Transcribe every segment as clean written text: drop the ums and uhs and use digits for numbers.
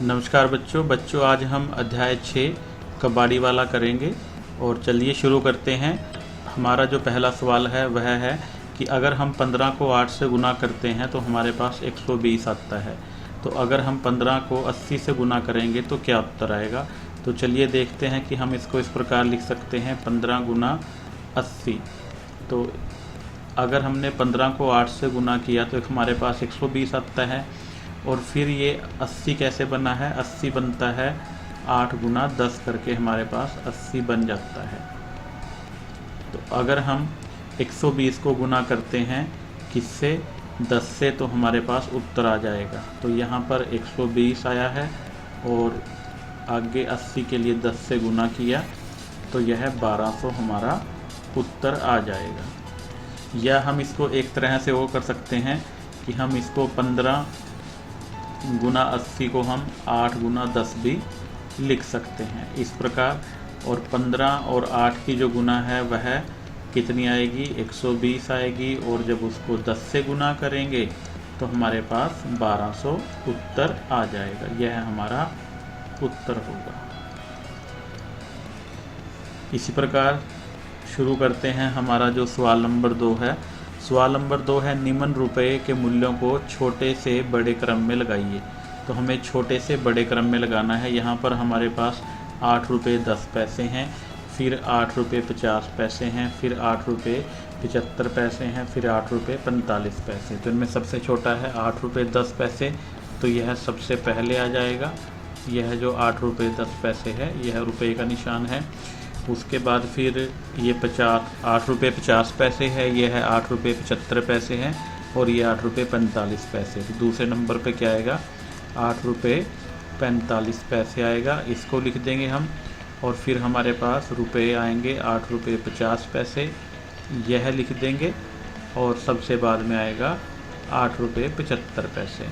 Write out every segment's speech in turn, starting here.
नमस्कार बच्चों आज हम अध्याय 6 कबाड़ी वाला करेंगे। और चलिए शुरू करते हैं। हमारा जो पहला सवाल है वह है कि अगर हम 15 को 8 से गुना करते हैं तो हमारे पास 120 आता है। तो अगर हम 15 को 80 से गुना करेंगे तो क्या उत्तर आएगा। तो चलिए देखते हैं कि हम इसको इस प्रकार लिख सकते हैं 15 गुना 80। तो अगर हमने 15 को 8 से गुना किया तो हमारे पास 120 आता है। और फिर ये 80 कैसे बना है, 80 बनता है 8 गुना 10 करके हमारे पास 80 बन जाता है। तो अगर हम 120 को गुना करते हैं किससे, 10 से, तो हमारे पास उत्तर आ जाएगा। तो यहाँ पर 120 आया है और आगे 80 के लिए 10 से गुना किया तो यह 1200 हमारा उत्तर आ जाएगा। या हम इसको एक तरह से वो कर सकते हैं कि हम इसको 15 गुना 80 को हम 8 गुना 10 भी लिख सकते हैं इस प्रकार। और 15 और 8 की जो गुना है वह कितनी आएगी, 120 आएगी। और जब उसको 10 से गुना करेंगे तो हमारे पास 1200 उत्तर आ जाएगा। यह हमारा उत्तर होगा। इसी प्रकार शुरू करते हैं। हमारा जो सवाल नंबर 2 है, सवाल नंबर 2 है निम्न रुपये के मूल्यों को छोटे से बड़े क्रम में लगाइए। तो हमें छोटे से बड़े क्रम में लगाना है। यहाँ पर हमारे पास 8 रुपये 10 पैसे हैं, फिर 8 रुपये 50 पैसे हैं, फिर 8 रुपये 75 पैसे हैं, फिर 8 रुपये 45 पैसे। तो इनमें सबसे छोटा है 8 रुपये 10 पैसे, तो यह सबसे पहले आ जाएगा। यह जो 8 रुपये 10 पैसे है यह रुपये का निशान है। उसके बाद फिर ये 8 रुपये 50 पैसे है, यह है 8 रुपये 75 पैसे हैं, और ये 8 रुपये 45 पैसे। तो दूसरे नंबर पे क्या आएगा, 8 रुपये 45 पैसे आएगा। इसको लिख देंगे हम। और फिर हमारे पास रुपये आएंगे 8 रुपये 50 पैसे, यह लिख देंगे। और सबसे बाद में आएगा 8 रुपये 75 पैसे।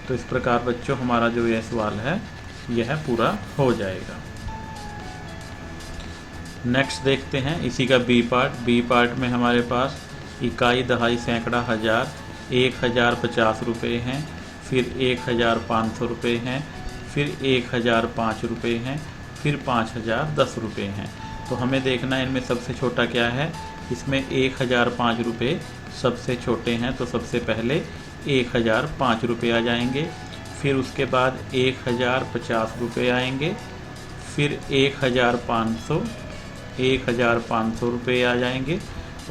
तो इस प्रकार बच्चों हमारा जो यह सवाल है यह पूरा हो जाएगा। नेक्स्ट देखते हैं इसी का बी पार्ट। बी पार्ट में हमारे पास इकाई, दहाई, सैकड़ा, हज़ार, 1000 50 रुपये हैं, फिर 1500 रुपये हैं, फिर 1005 रुपये हैं, फिर 5000 10 रुपये हैं। तो हमें देखना है इनमें सबसे छोटा क्या है। इसमें 1005 रुपये सबसे छोटे हैं, तो सबसे पहले 1005 रुपये आ जाएंगे। फिर उसके बाद 1050 रुपये आएंगे, फिर 1500 रुपये आ जाएंगे,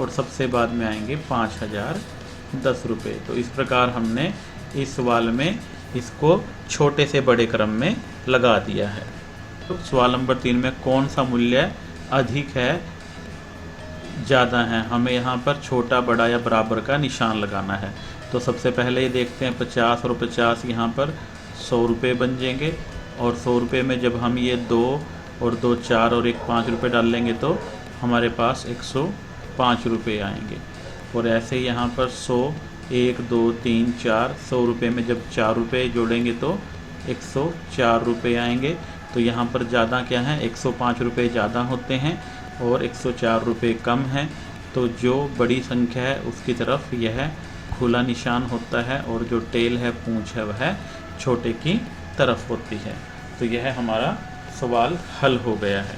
और सबसे बाद में आएंगे 5010 रुपये। तो इस प्रकार हमने इस सवाल में इसको छोटे से बड़े क्रम में लगा दिया है। तो सवाल नंबर 3 में कौन सा मूल्य अधिक है, ज़्यादा है, हमें यहाँ पर छोटा, बड़ा या बराबर का निशान लगाना है। तो सबसे पहले ये देखते हैं 50 और 50 यहाँ पर 100 रुपये बन जाएंगे। और 100 रुपये में जब हम ये 2 और 2 4 और 1 5 रुपये डाल लेंगे तो हमारे पास 105 रुपये आएंगे। और ऐसे यहाँ पर 100, 1 2 3 4, 100 रुपये में जब 4 रुपये जोड़ेंगे तो 104 रुपये आएंगे। तो यहाँ पर ज़्यादा क्या है, 105 रुपये ज़्यादा होते हैं और 104 रुपये कम हैं। तो जो बड़ी संख्या है उसकी तरफ यह खुला निशान होता है, और जो टेल है, पूंछ है, वह छोटे की तरफ होती है। तो यह हमारा सवाल हल हो गया है।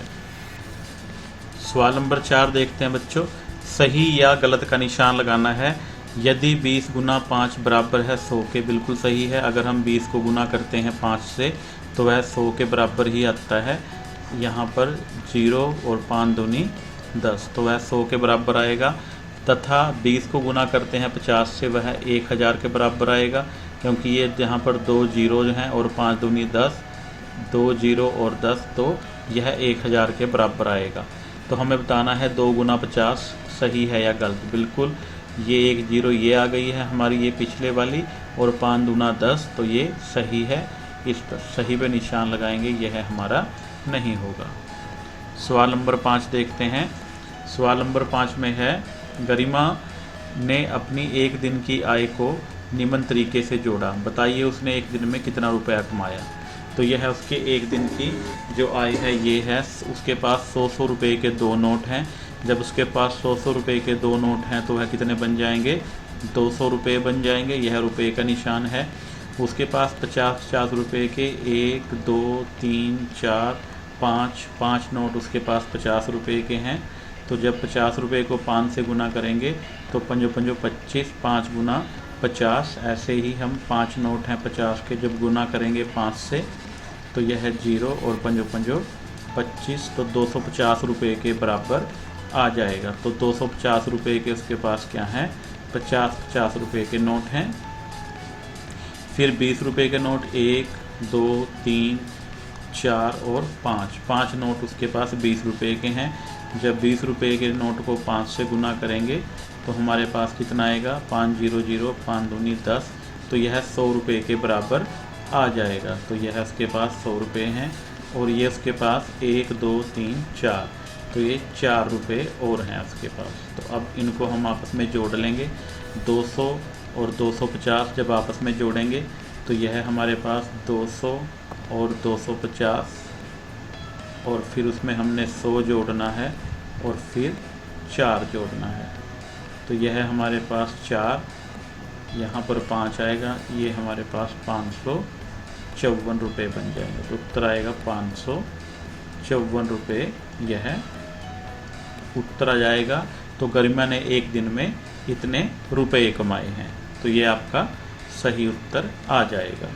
सवाल नंबर 4 देखते हैं बच्चों। सही या गलत का निशान लगाना है। यदि 20 गुना 5 बराबर है 100 के, बिल्कुल सही है। अगर हम 20 को गुना करते हैं 5 से तो वह 100 के बराबर ही आता है। यहाँ पर 0 और 5 दूनी 10, तो वह 100 के बराबर आएगा। तथा 20 को गुना करते हैं 50 से, वह 1000 के बराबर आएगा, क्योंकि ये यहाँ पर 2 जीरो हैं और 5 दूनी 10, 2 जीरो और 10, तो यह 1000 के बराबर आएगा। तो हमें बताना है 2 गुना 50 सही है या गलत। बिल्कुल, ये 1 जीरो ये आ गई है हमारी, ये पिछले वाली, और 5 दूना 10, तो ये सही है। इस पर सही पे निशान लगाएंगे, यह हमारा नहीं होगा। सवाल नंबर 5 देखते हैं। सवाल नंबर 5 में है, गरिमा ने अपनी एक दिन की आय को निम्न तरीके से जोड़ा। बताइए उसने एक दिन में कितना रुपया कमाया। तो यह है उसके एक दिन की जो आय है, ये है। उसके पास 100 रुपये के 2 नोट हैं। जब उसके पास 100 रुपये के 2 नोट हैं तो वह कितने बन जाएंगे, 200 रुपये बन जाएंगे। यह रुपये का निशान है। उसके पास 50-50 रुपये के 1 2 3 4 5 5 नोट उसके पास 50 रुपये के हैं। तो जब 50 रुपये को 5 से गुना करेंगे तो 5 5 25, 5 गुना 50। ऐसे ही हम 5 नोट हैं 50 के, जब गुना करेंगे 5 से तो यह है 0 और 5 5 25, तो 250 रुपये के बराबर आ जाएगा। तो 250 रुपये के उसके पास क्या हैं, 50-50 रुपये के नोट हैं। फिर 20 रुपये के नोट 1 2 3 4 और 5 नोट उसके पास 20 रुपये के हैं। जब 20 रुपये के नोट को 5 से गुना करेंगे तो हमारे पास कितना आएगा, 5 0 0 5 दूनी 10, तो यह 100 रुपये के बराबर आ जाएगा। तो यह उसके पास 100 रुपये हैं और ये उसके पास 1 2 3 4, तो ये 4 रुपये और हैं उसके पास। तो अब इनको हम आपस में जोड़ लेंगे, 200 और 250 जब आपस में जोड़ेंगे तो यह हमारे पास 200 और 250, और फिर उसमें हमने 100 जोड़ना है और फिर 4 जोड़ना है। तो यह हमारे पास 4, यहाँ पर 5 आएगा, ये हमारे पास 554 रुपये बन जाएंगे। तो उत्तर आएगा 554 रुपये, यह उत्तर आ जाएगा। तो गरिमा ने एक दिन में इतने रुपए कमाए हैं, तो ये आपका सही उत्तर आ जाएगा।